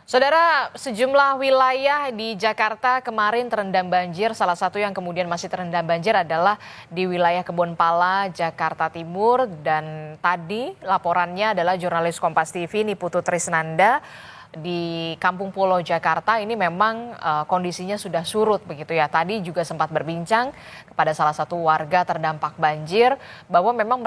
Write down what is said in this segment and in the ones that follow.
Saudara, sejumlah wilayah di Jakarta kemarin terendam banjir. Salah satu yang kemudian masih terendam banjir adalah di wilayah Kebonpala, Jakarta Timur. Dan tadi laporannya adalah jurnalis Kompas TV Niputu Trisnanda di Kampung Pulo, Jakarta. Ini memang kondisinya sudah surut begitu ya. Tadi juga sempat berbincang kepada salah satu warga terdampak banjir bahwa memang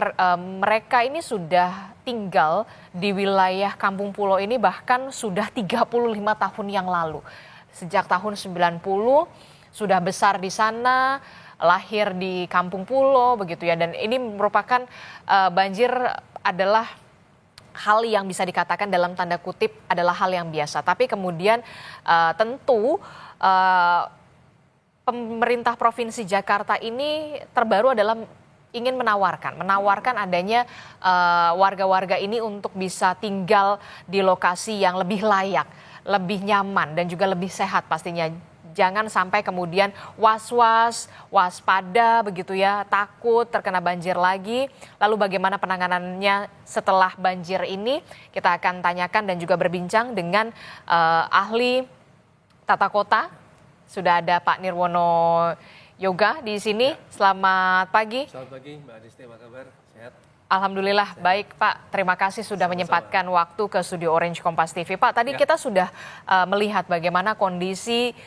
mereka ini sudah tinggal di wilayah Kampung Pulo ini bahkan sudah 35 tahun yang lalu. Sejak tahun 90 sudah besar di sana, lahir di Kampung Pulo begitu ya. Dan ini merupakan banjir adalah hal yang bisa dikatakan dalam tanda kutip adalah hal yang biasa. Tapi kemudian tentu pemerintah Provinsi Jakarta ini terbaru adalah ingin menawarkan adanya warga-warga ini untuk bisa tinggal di lokasi yang lebih layak, lebih nyaman dan juga lebih sehat pastinya. Jangan sampai kemudian was-was, waspada begitu ya, takut terkena banjir lagi. Lalu bagaimana penanganannya setelah banjir ini? Kita akan tanyakan dan juga berbincang dengan ahli tata kota. Sudah ada Pak Nirwono Yoga di sini. Selamat pagi. Selamat pagi Mbak Adisti, apa kabar? Sehat? Alhamdulillah baik Pak, terima kasih sudah menyempatkan waktu ke studio Orange Kompas TV. Pak, tadi kita sudah melihat bagaimana kondisi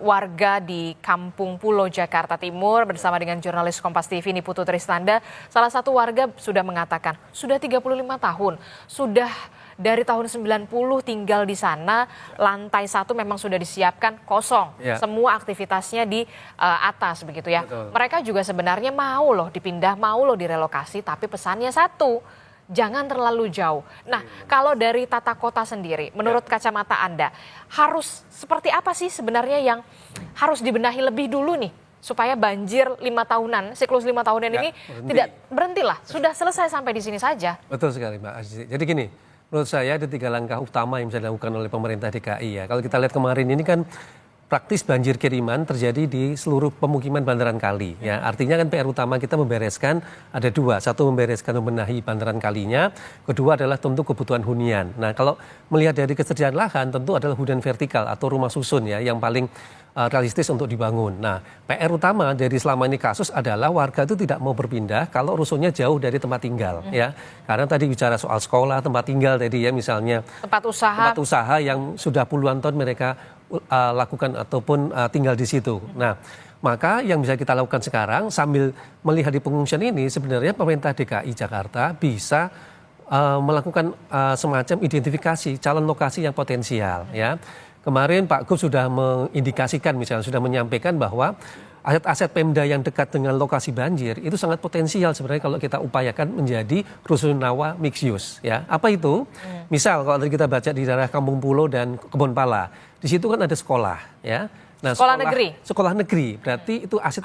warga di Kampung Pulo, Jakarta Timur bersama dengan jurnalis Kompas TV Niputu Trisnanda. Salah satu warga sudah mengatakan sudah 35 tahun, sudah dari tahun 90 tinggal di sana, lantai 1 memang sudah disiapkan kosong. Semua aktivitasnya di atas begitu ya. Betul. Mereka juga sebenarnya mau loh dipindah, mau loh direlokasi, tapi pesannya satu, jangan terlalu jauh. Nah, kalau dari tata kota sendiri, menurut kacamata Anda, harus seperti apa sih sebenarnya yang harus dibenahi lebih dulu nih? Supaya banjir 5 tahunan, siklus 5 tahunan ini tidak berhentilah, sudah selesai sampai di sini saja. Betul sekali Mbak Azizi. Jadi gini, menurut saya ada 3 langkah utama yang bisa dilakukan oleh pemerintah DKI ya. Kalau kita lihat kemarin ini kan praktis banjir kiriman terjadi di seluruh pemukiman bandaran kali ya. Artinya kan PR utama kita membereskan ada 2. Satu membereskan membenahi bandaran kalinya, kedua adalah tentu kebutuhan hunian. Nah, kalau melihat dari kesediaan lahan tentu adalah hunian vertikal atau rumah susun ya yang paling realistis untuk dibangun. Nah, PR utama dari selama ini kasus adalah warga itu tidak mau berpindah kalau rusunnya jauh dari tempat tinggal ya. Karena tadi bicara soal sekolah, tempat tinggal tadi ya, misalnya tempat usaha yang sudah puluhan tahun mereka lakukan ataupun tinggal di situ. Nah, maka yang bisa kita lakukan sekarang sambil melihat di pengungsian ini sebenarnya pemerintah DKI Jakarta bisa melakukan semacam identifikasi calon lokasi yang potensial ya. Kemarin Pak Gub sudah mengindikasikan misalnya sudah menyampaikan bahwa aset-aset Pemda yang dekat dengan lokasi banjir itu sangat potensial sebenarnya kalau kita upayakan menjadi rusunawa mixed use ya. Apa itu? Misal kalau tadi kita baca di daerah Kampung Pulo dan Kebonpala, di situ kan ada sekolah ya. Nah, sekolah negeri berarti itu aset.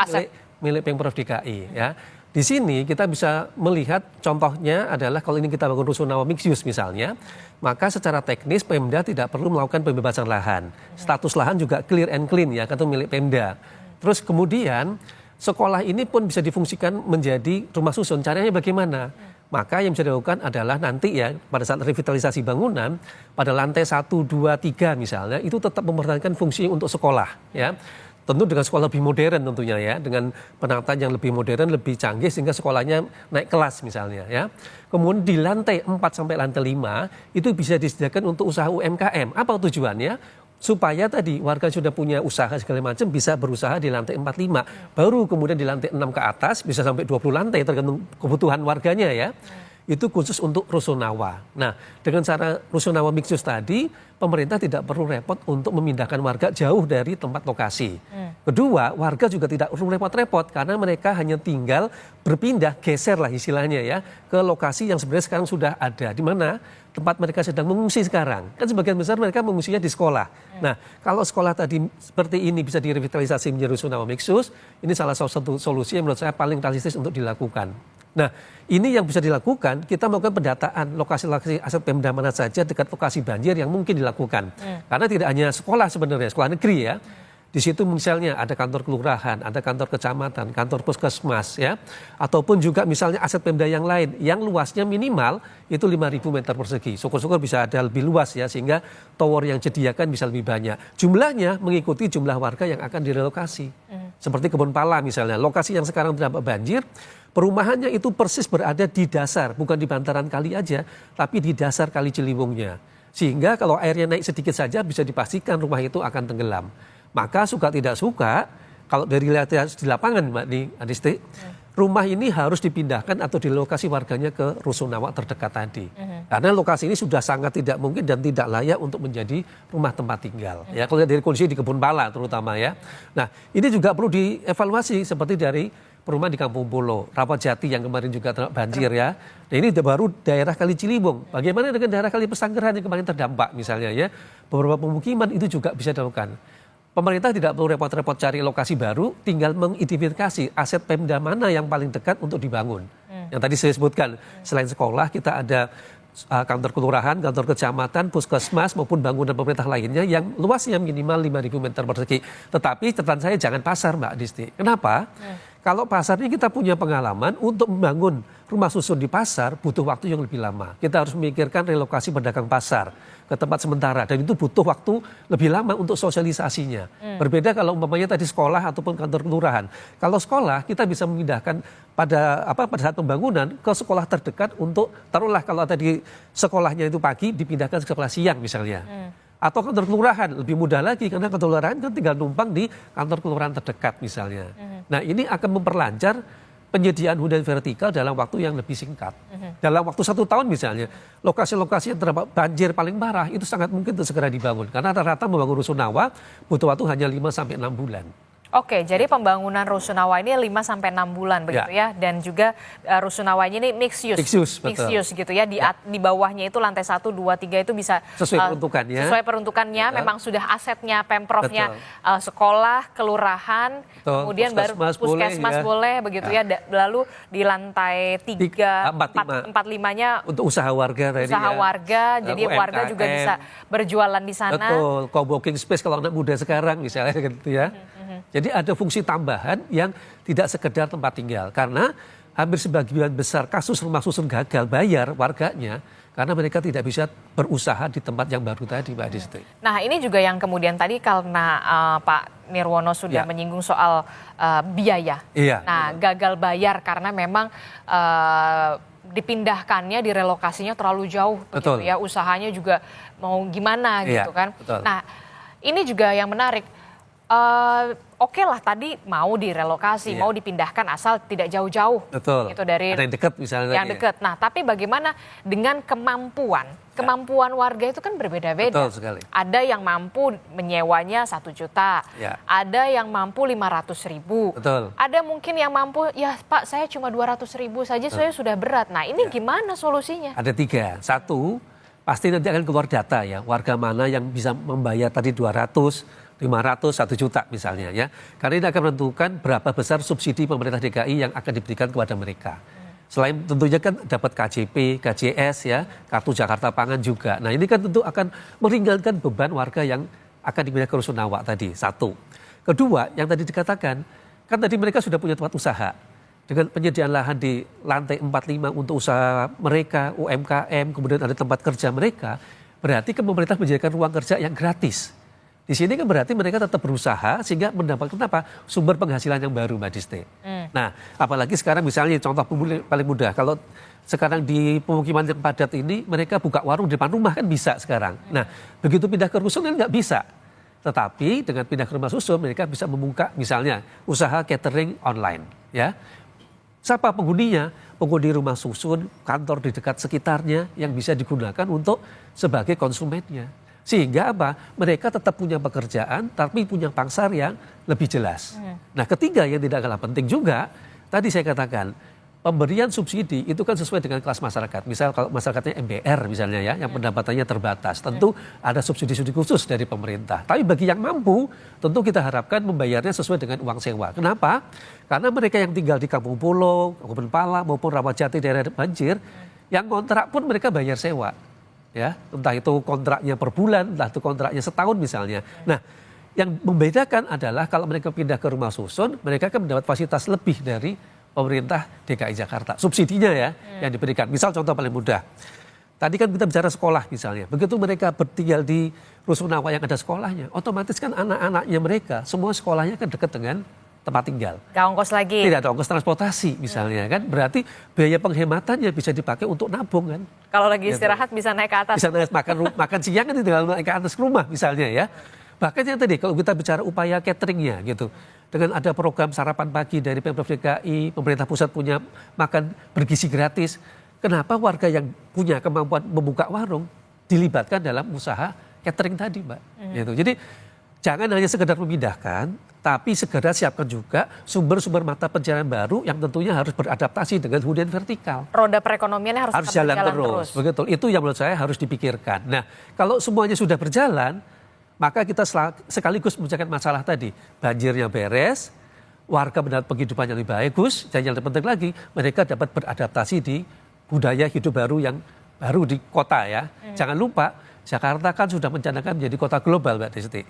milik Pemprov DKI ya. Di sini kita bisa melihat contohnya adalah kalau ini kita bangun rusunawa mixed use misalnya, maka secara teknis Pemda tidak perlu melakukan pembebasan lahan. Status lahan juga clear and clean ya, atau milik Pemda. Terus kemudian sekolah ini pun bisa difungsikan menjadi rumah susun. Caranya bagaimana? Maka yang bisa dilakukan adalah nanti ya pada saat revitalisasi bangunan pada lantai 1, 2, 3 misalnya itu tetap mempertahankan fungsi untuk sekolah ya. Tentu dengan sekolah lebih modern tentunya ya, dengan penataan yang lebih modern, lebih canggih sehingga sekolahnya naik kelas misalnya ya. Kemudian di lantai 4 sampai lantai 5 itu bisa disediakan untuk usaha UMKM. Apa tujuannya? Supaya tadi warga sudah punya usaha segala macam bisa berusaha di lantai 4, 5. Baru kemudian di lantai 6 ke atas bisa sampai 20 lantai tergantung kebutuhan warganya ya. Itu khusus untuk rusunawa. Nah, dengan cara rusunawa mixed use tadi, pemerintah tidak perlu repot untuk memindahkan warga jauh dari tempat lokasi. Kedua, warga juga tidak perlu repot-repot karena mereka hanya tinggal berpindah, geser lah istilahnya ya, ke lokasi yang sebenarnya sekarang sudah ada. Di mana tempat mereka sedang mengungsi sekarang. Kan sebagian besar mereka mengungsinya di sekolah. Nah, kalau sekolah tadi seperti ini bisa direvitalisasi menjadi rusunawa mixed use, ini salah satu solusi yang menurut saya paling realistis untuk dilakukan. Nah, ini yang bisa dilakukan, kita melakukan pendataan lokasi-lokasi aset Pemda mana saja dekat lokasi banjir yang mungkin dilakukan. Karena tidak hanya sekolah sebenarnya, sekolah negeri ya. Di situ misalnya ada kantor kelurahan, ada kantor kecamatan, kantor puskesmas ya. Ataupun juga misalnya aset Pemda yang lain yang luasnya minimal itu 5.000 meter persegi. Syukur-syukur bisa ada lebih luas ya sehingga tower yang disediakan bisa lebih banyak. Jumlahnya mengikuti jumlah warga yang akan direlokasi. Seperti Kebun Pala misalnya, lokasi yang sekarang terdampak banjir, perumahannya itu persis berada di dasar, bukan di bantaran kali aja, tapi di dasar Kali Ciliwungnya. Sehingga kalau airnya naik sedikit saja bisa dipastikan rumah itu akan tenggelam. Maka suka tidak suka, kalau dari lihat di lapangan Mbak Adisti, rumah ini harus dipindahkan atau dilokasi warganya ke Rusunawa terdekat tadi. Karena lokasi ini sudah sangat tidak mungkin dan tidak layak untuk menjadi rumah tempat tinggal. Ya, kalau lihat dari kondisi di Kebun Pala terutama ya. Nah, ini juga perlu dievaluasi seperti dari perumahan di Kampung Pulo, Rawajati yang kemarin juga banjir ya. Nah, ini baru daerah Kali Ciliwung. Bagaimana dengan daerah Kali Pesanggerahan yang kemarin terdampak misalnya ya. Beberapa pemukiman itu juga bisa dilakukan. Pemerintah tidak perlu repot-repot cari lokasi baru, tinggal mengidentifikasi aset Pemda mana yang paling dekat untuk dibangun. Yang tadi saya sebutkan, selain sekolah kita ada kantor kelurahan, kantor kecamatan, puskesmas maupun bangunan pemerintah lainnya yang luasnya minimal 5.000 meter persegi. Tetapi catatan saya jangan pasar Mbak Disti. Kenapa? Kalau pasar ini kita punya pengalaman untuk membangun rumah susun di pasar butuh waktu yang lebih lama. Kita harus memikirkan relokasi pedagang pasar ke tempat sementara dan itu butuh waktu lebih lama untuk sosialisasinya. Berbeda kalau umpamanya tadi sekolah ataupun kantor kelurahan. Kalau sekolah kita bisa memindahkan pada saat pembangunan ke sekolah terdekat untuk taruhlah kalau tadi sekolahnya itu pagi dipindahkan ke sekolah siang misalnya. Atau kantor kelurahan lebih mudah lagi karena kantor kelurahan kan tinggal numpang di kantor kelurahan terdekat misalnya. Nah, ini akan memperlancar penyediaan hunian vertikal dalam waktu yang lebih singkat. Dalam waktu 1 tahun misalnya, lokasi-lokasi yang terdampak banjir paling parah itu sangat mungkin untuk segera dibangun. Karena rata-rata membangun rusunawa butuh waktu hanya 5-6 bulan. Oke, jadi pembangunan Rusunawa ini 5-6 bulan begitu ya. Dan juga Rusunawanya ini mixed use. Mixed use gitu ya. Di bawahnya itu lantai 1, 2, 3 itu bisa sesuai peruntukannya. Sesuai peruntukannya, memang sudah asetnya Pemprovnya sekolah, kelurahan, kemudian baru puskesmas boleh begitu ya. Lalu di lantai 3, 4, 5-nya untuk usaha warga tadi usaha warga, jadi warga juga bisa berjualan di sana. Betul, co-working space kalau anak muda sekarang misalnya gitu ya. Jadi ada fungsi tambahan yang tidak sekedar tempat tinggal. Karena hampir sebagian besar kasus rumah susun gagal bayar warganya karena mereka tidak bisa berusaha di tempat yang baru tadi, Mbak Adisti. Nah, ini juga yang kemudian tadi karena Pak Nirwono sudah menyinggung soal biaya. Nah, gagal bayar karena memang dipindahkannya, direlokasinya terlalu jauh. Begitu ya, usahanya juga mau gimana gitu kan. Nah, ini juga yang menarik. Oke lah tadi mau direlokasi, mau dipindahkan asal tidak jauh-jauh. Betul. Gitu dari ada yang dekat misalnya. Yang dekat. Nah, tapi bagaimana dengan kemampuan? Kemampuan warga itu kan berbeda-beda. Betul sekali. Ada yang mampu menyewanya 1 juta. Ada yang mampu 500.000. Betul. Ada mungkin yang mampu, ya Pak saya cuma 200.000 saja saya sudah berat. Nah, ini gimana solusinya? Ada 3. 1, pasti nanti akan keluar data ya. Warga mana yang bisa membayar tadi 200, 500, 1 juta misalnya ya. Karena ini akan menentukan berapa besar subsidi pemerintah DKI yang akan diberikan kepada mereka. Selain tentunya kan dapat KJP, KJS ya, Kartu Jakarta Pangan juga. Nah, ini kan tentu akan meringankan beban warga yang akan dipindah ke Rusunawa tadi. 1. Kedua, yang tadi dikatakan, kan tadi mereka sudah punya tempat usaha. Dengan penyediaan lahan di lantai 4-5 untuk usaha mereka, UMKM, kemudian ada tempat kerja mereka, berarti kan pemerintah menyediakan ruang kerja yang gratis. Di sini kan berarti mereka tetap berusaha sehingga mendapatkan sumber penghasilan yang baru, Mbak Diste. Nah, apalagi sekarang misalnya contoh paling mudah, kalau sekarang di pemukiman yang padat ini mereka buka warung di depan rumah kan bisa sekarang. Nah, begitu pindah ke rusun kan nggak bisa. Tetapi dengan pindah ke rumah susun mereka bisa membuka misalnya usaha catering online, ya. Siapa penghuninya? Penghuni rumah susun, kantor di dekat sekitarnya yang bisa digunakan untuk sebagai konsumennya. Sehingga mereka tetap punya pekerjaan tapi punya pasar yang lebih jelas. Nah, ketiga yang tidak kalah penting juga, tadi saya katakan, pemberian subsidi itu kan sesuai dengan kelas masyarakat. Misal kalau masyarakatnya MBR misalnya ya, yang pendapatannya terbatas, tentu ada subsidi-subsidi khusus dari pemerintah. Tapi bagi yang mampu, tentu kita harapkan membayarnya sesuai dengan uang sewa. Kenapa? Karena mereka yang tinggal di Kampung Pulo, Kebun Pala maupun Rawajati daerah banjir, yang kontrak pun mereka bayar sewa. Ya, entah itu kontraknya per bulan, entah itu kontraknya setahun misalnya. Nah, yang membedakan adalah kalau mereka pindah ke rumah susun, mereka akan mendapat fasilitas lebih dari pemerintah DKI Jakarta. Subsidinya ya yang diberikan. Misal contoh paling mudah. Tadi kan kita bicara sekolah misalnya. Begitu mereka bertinggal di Rusunawa yang ada sekolahnya, otomatis kan anak-anaknya mereka semua sekolahnya kan dekat dengan tempat tinggal. Gak ongkos lagi. Tidak ada ongkos transportasi misalnya kan. Berarti biaya penghematannya bisa dipakai untuk nabung kan. Kalau lagi istirahat bisa naik ke atas. Bisa naik makan siang kan tinggal naik ke atas rumah misalnya ya. Bahkan yang tadi kalau kita bicara upaya cateringnya gitu. Dengan ada program sarapan pagi dari Pemprov DKI, pemerintah pusat punya makan bergizi gratis. Kenapa warga yang punya kemampuan membuka warung dilibatkan dalam usaha catering tadi, Mbak? Gitu. Jadi jangan hanya sekedar memindahkan, tapi segera siapkan juga sumber-sumber mata pencarian baru yang tentunya harus beradaptasi dengan hunian vertikal. Roda perekonomiannya harus tetap jalan berjalan terus. Betul. Itu yang menurut saya harus dipikirkan. Nah, kalau semuanya sudah berjalan, maka kita sekaligus memecahkan masalah tadi. Banjirnya beres, warga mendapat penghidupan yang lebih bagus, dan yang terpenting lagi, mereka dapat beradaptasi di budaya hidup baru yang baru di kota ya. Jangan lupa, Jakarta kan sudah mencanangkan menjadi kota global, Mbak Desti.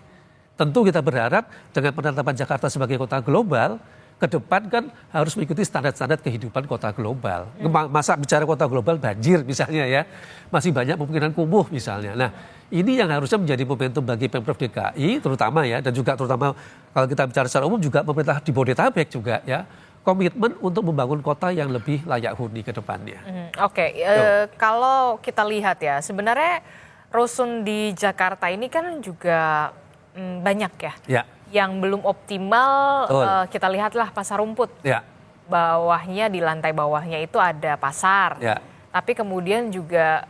Tentu kita berharap dengan penetapan Jakarta sebagai kota global, ke depan kan harus mengikuti standar-standar kehidupan kota global. Masa bicara kota global banjir misalnya ya, masih banyak kemungkinan kumuh misalnya. Nah, ini yang harusnya menjadi momentum bagi Pemprov DKI terutama ya, dan juga terutama kalau kita bicara secara umum juga pemerintah di Bodetabek juga ya, komitmen untuk membangun kota yang lebih layak huni ke depannya. Oke, kalau kita lihat ya, sebenarnya rusun di Jakarta ini kan juga banyak ya. Ya. Yang belum optimal, kita lihatlah Pasar Rumput. Ya. Bawahnya, di lantai bawahnya itu ada pasar. Ya. Tapi kemudian juga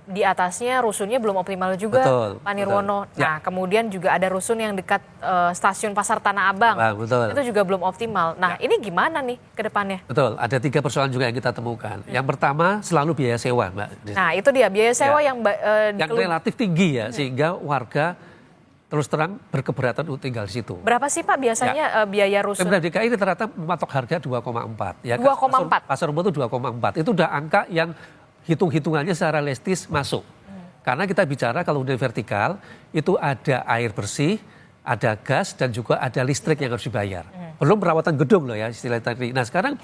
di atasnya rusunnya belum optimal juga, Pak Nirwono. Betul. Nah, kemudian juga ada rusun yang dekat stasiun Pasar Tanah Abang. Betul. Itu juga belum optimal. Nah, ini gimana nih ke depannya? Betul, ada 3 persoalan juga yang kita temukan. Yang pertama selalu biaya sewa, Mbak. Nah, itu dia biaya sewa yang relatif tinggi ya, sehingga warga terus terang berkeberatan untuk tinggal di situ. Berapa sih Pak biasanya biaya rusun? Pemprov DKI rata-rata mematok harga 2,4. Ya, 2,4? Pasar Rumput itu 2,4. Itu udah angka yang hitung-hitungannya secara realistis masuk. Karena kita bicara kalau udah vertikal, itu ada air bersih, ada gas, dan juga ada listrik yang harus dibayar. Belum perawatan gedung loh ya istilah tadi. Nah sekarang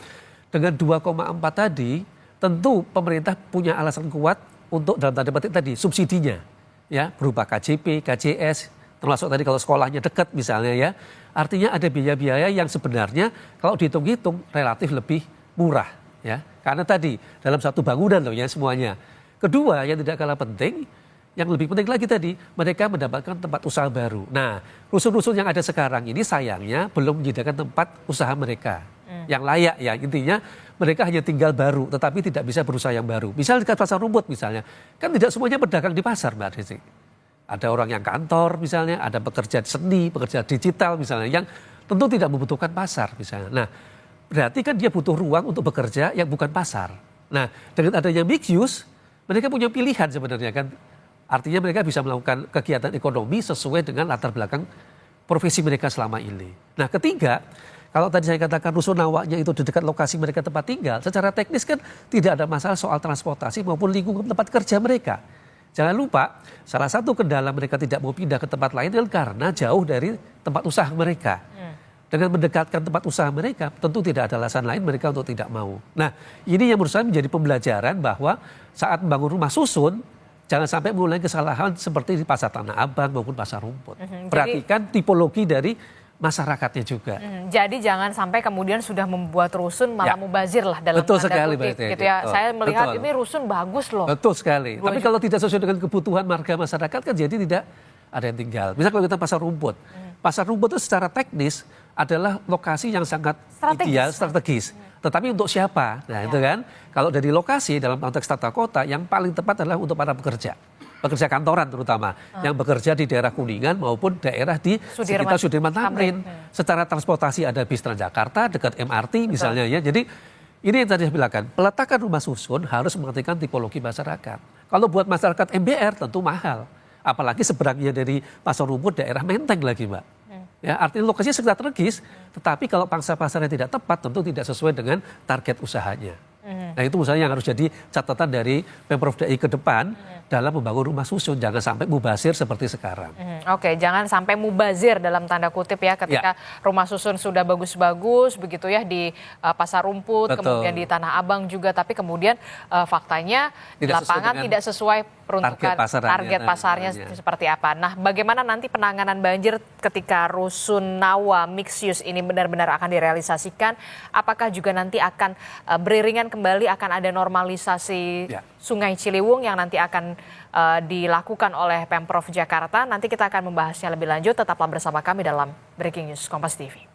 dengan 2,4 tadi, tentu pemerintah punya alasan kuat untuk dalam tanda petik tadi subsidinya. Ya, berupa KJP, KJS, termasuk tadi kalau sekolahnya dekat misalnya ya. Artinya ada biaya-biaya yang sebenarnya kalau dihitung-hitung relatif lebih murah ya. Karena tadi dalam satu bangunan loh ya semuanya. Kedua yang tidak kalah penting, yang lebih penting lagi tadi, mereka mendapatkan tempat usaha baru. Nah, rusun-rusun yang ada sekarang ini sayangnya belum menyediakan tempat usaha mereka yang layak ya. Intinya mereka hanya tinggal baru tetapi tidak bisa berusaha yang baru. Misal dekat Pasar Rumput misalnya, kan tidak semuanya pedagang di pasar Mbak Desi. Ada orang yang kantor misalnya, ada pekerja seni, pekerja digital misalnya, yang tentu tidak membutuhkan pasar misalnya. Nah, berarti kan dia butuh ruang untuk bekerja yang bukan pasar. Nah, dengan adanya mixed use, mereka punya pilihan sebenarnya kan. Artinya mereka bisa melakukan kegiatan ekonomi sesuai dengan latar belakang profesi mereka selama ini. Nah, ketiga, kalau tadi saya katakan rusunawanya itu di dekat lokasi mereka tempat tinggal, secara teknis kan tidak ada masalah soal transportasi maupun lingkungan tempat kerja mereka. Jangan lupa, salah satu kendala mereka tidak mau pindah ke tempat lain karena jauh dari tempat usaha mereka. Dengan mendekatkan tempat usaha mereka, tentu tidak ada alasan lain mereka untuk tidak mau. Nah, ini yang menurut saya menjadi pembelajaran bahwa saat membangun rumah susun, jangan sampai mengulangi kesalahan seperti di Pasar Tanah Abang maupun Pasar Rumput. Perhatikan tipologi dari masyarakatnya juga. Jadi jangan sampai kemudian sudah membuat rusun malah mubazir lah dalam betul tanda sekali, kutip betul. gitu ya. Saya melihat Betul. ini rusun bagus loh. Betul sekali. Tapi kalau tidak sesuai dengan kebutuhan warga masyarakat kan jadi tidak ada yang tinggal. Misalnya kalau kita Pasar Rumput. Pasar Rumput itu secara teknis adalah lokasi yang sangat ideal, strategis. Tetapi untuk siapa? Nah itu kan, kalau dari lokasi dalam konteks tata kota yang paling tepat adalah untuk para pekerja. Pekerja kantoran terutama, yang bekerja di daerah Kuningan maupun daerah di sekitar Sudirman Tamrin. Secara transportasi ada bis Transjakarta, dekat MRT misalnya ya. Jadi ini yang tadi saya bilangkan, peletakan rumah susun harus mengertikan tipologi masyarakat. Kalau buat masyarakat MBR tentu mahal. Apalagi seberangnya dari Pasar Rumput daerah Menteng lagi Mbak. Ya, artinya lokasinya strategis, tetapi kalau pangsa pasarnya tidak tepat tentu tidak sesuai dengan target usahanya. Nah itu misalnya yang harus jadi catatan dari Pemprov DKI ke depan dalam membangun rumah susun. Jangan sampai mubazir seperti sekarang. Oke, jangan sampai mubazir dalam tanda kutip ya ketika rumah susun sudah bagus-bagus begitu ya di Pasar Rumput, Betul. kemudian di Tanah Abang juga, tapi kemudian faktanya di Tidak sesuai lapangan dengan tidak sesuai peruntukan target pasarnya seperti apa. Nah, bagaimana nanti penanganan banjir ketika Rusun Nawa Mixed Use ini benar-benar akan direalisasikan? Apakah juga nanti akan beriringan kembali akan ada normalisasi Sungai Ciliwung yang nanti akan dilakukan oleh Pemprov Jakarta? Nanti kita akan membahasnya lebih lanjut. Tetaplah bersama kami dalam Breaking News Kompas TV.